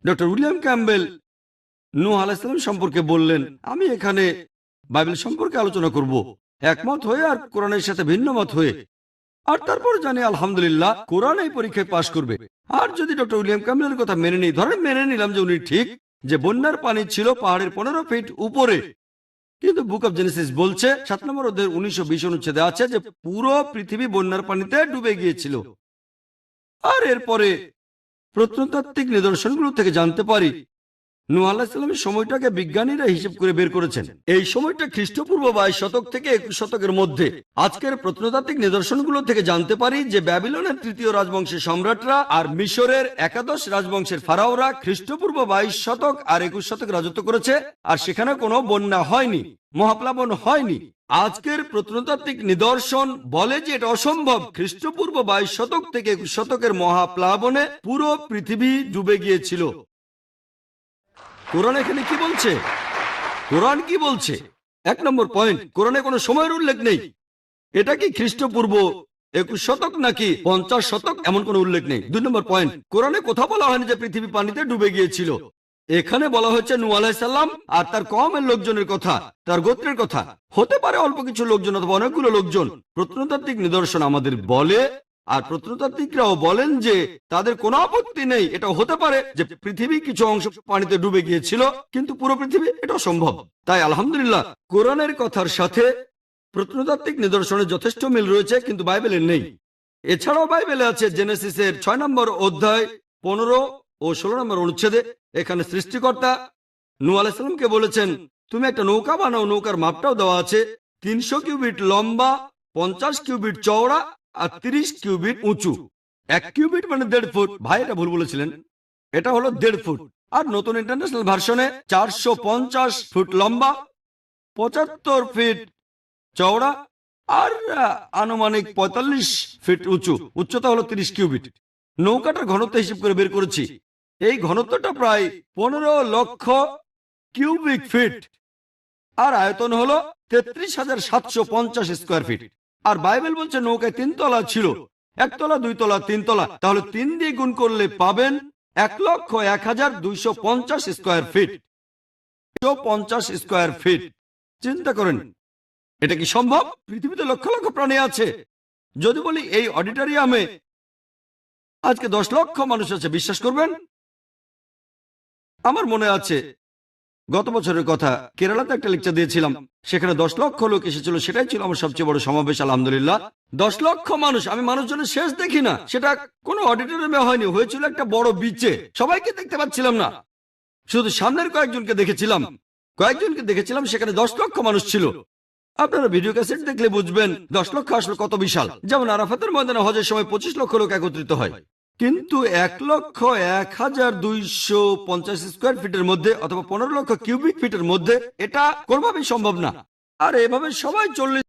Doctor William Campbell নূহ আলাইহিস সালাম সম্পর্কে বললেন, আমি এখানে বাইবেল সম্পর্কে আলোচনা করব একমত হয়ে আর কোরআনের সাথে ভিন্ন মত হয়ে। আর তারপর জানি আলহামদুলিল্লাহ কোরআন এই পরীক্ষায় পাশ করবে। আর যদি ডক্টর উইলিয়াম ক্যাম্বেলের কথা মেনে নিই, ধরেন মেনে নিলাম যে উনি ঠিক, যে বন্যার পানি ছিল পাহাড়ের 15 ফিট উপরে, কিন্তু বুক অব জেনেসিস বলছে 7 নম্বর অধ্যায়ের 19-20 অনুচ্ছেদে আছে যে পুরো পৃথিবী বন্যার পানিতে ডুবে গিয়েছিল। আর এরপরে প্রত্নতাত্ত্বিক নিদর্শনগুলো থেকে জানতে পারি নূহ আলাইহিস সালামের সময়টাকে বিজ্ঞানীরা হিসেব করে বের করেছেন। এই সময়টা খ্রিস্টপূর্ব 22 শতক থেকে 21 শতকের মধ্যে। আজকের প্রত্নতাত্ত্বিক নিদর্শনগুলো থেকে জানতে পারি যে ব্যাবিলনের 3য় রাজবংশের সম্রাটরা আর মিশরের একাদশ রাজবংশের ফারাওরা খ্রিস্টপূর্ব 22 শতক আর 21 শতক রাজত্ব করেছে, আর সেখানে কোনো বন্যা হয়নি, মহাপ্লাবন হয়নি। আজকের প্রত্নতাত্ত্বিক নিদর্শন বলে যে এটা অসম্ভব। খ্রিস্টপূর্ব 22 শতক থেকে 21 শতকের মহাপ্লাবনে পুরো পৃথিবী ডুবে গিয়েছিল। কোরআন এখানে কি বলছে? কোরআন কি বলছে? 1 নম্বর পয়েন্ট, কোরআনে কোনো সময়ের উল্লেখ নেই। এটা কি খ্রিস্টপূর্ব 21 শতক নাকি 50 শতক, এমন কোনো উল্লেখ নেই। 2 নম্বর পয়েন্ট, কোরআনে কোথাও বলা হয়নি যে পৃথিবী পানিতে ডুবে গিয়েছিল। এখানে বলা হচ্ছে নূহ আলাইহিস সালাম আর তার কওমের লোকজনের কথা, তার গোত্রের কথা। হতে পারে অল্প কিছু লোকজন অথবা অনেকগুলো লোকজন। প্রত্নতাত্ত্বিক নিদর্শন আমাদের বলে, আর প্রত্নতাত্ত্বিকরাও বলেন যে তাদের কোনো আপত্তি নেই, এটা হতে পারে যে পৃথিবী কিছু অংশ পানিতে ডুবে গিয়েছিল, কিন্তু পুরো পৃথিবী এটা সম্ভব। তাই আলহামদুলিল্লাহ কোরআনের কথার সাথে প্রত্নতাত্ত্বিক নিদর্শনের যথেষ্ট মিল রয়েছে, কিন্তু বাইবেলের নেই। এছাড়াও বাইবেলে আছে জেনেসিসের 6 নম্বর অধ্যায় 15 ও 16 নম্বর অনুচ্ছেদে, এখানে সৃষ্টিকর্তা নূহ আলাইহিস সালামকে বলেছেন, তুমি একটা নৌকা বানাও। নৌকার মাপটাও দেওয়া আছে, 300 কিউবিট লম্বা, 50 কিউবিট চওড়া আর 30 কিউবিট উঁচু। 1 কিউবিট মানে 1.5 ফুট। ভাই এটা ভুল বলেছিলেন, এটা হলো 1.5 ফুট। আর নতুন ইন্টারন্যাশনাল ভার্সনে 450 ফুট লম্বা, 75 ফিট চওড়া আর আনুমানিক 45 ফিট উঁচু। উচ্চতা হলো 30 কিউবিট। নৌকাটার ঘনত্ব হিসেব করে বের করেছি, এই ঘনত্বটা প্রায় 15 লক্ষ কিউবিক ফিট, আর আয়তন হলো 33,750 স্কোয়ার ফিট। আর বাইবেল বলছে নৌকায় 3 তলা ছিল, 1 তলা, 2 তলা, 3 তলা। তাহলে 3 দিয়ে গুণ করলে পাবেন 1,01,250 স্কোয়ার ফিট। 50 square feet. চিন্তা করেন, এটা কি সম্ভব? পৃথিবীতে লক্ষ লক্ষ প্রাণী আছে। যদি বলি এই অডিটোরিয়ামে আজকে 10 লক্ষ মানুষ আছে, বিশ্বাস করবেন? আমার মনে আছে গত বছরের কথা, কেরালাতে একটা লেকচার দিয়েছিলাম, সেখানে 10 লক্ষ লোক এসেছিল। সেটাই ছিল আমার সবচেয়ে বড় সমাবেশ, আলহামদুলিল্লাহ। 10 লক্ষ মানুষ। আমি মানুষজনের শেষ দেখি না, সেটা কোনো অডিটোরিয়ামে হয়নি, হয়েছিল একটা বড় বিচে। সবাইকে দেখতে পাচ্ছিলাম না, শুধু সামনের কয়েকজনকে দেখেছিলাম। সেখানে 10 লক্ষ মানুষ ছিল। আপনারা ভিডিও ক্যাসেট দেখলে বুঝবেন 10 লক্ষ আসলে কত বিশাল। যেমন আরাফাতের ময়দানে হজের সময় 25 লক্ষ লোক একত্রিত হয়, কিন্তু 1,01,250 স্কোয়ার ফিটের মধ্যে অথবা 15 লক্ষ কিউবিক ফিটের মধ্যে এটা কোনোভাবেই সম্ভব না। আর এভাবে সবাই 40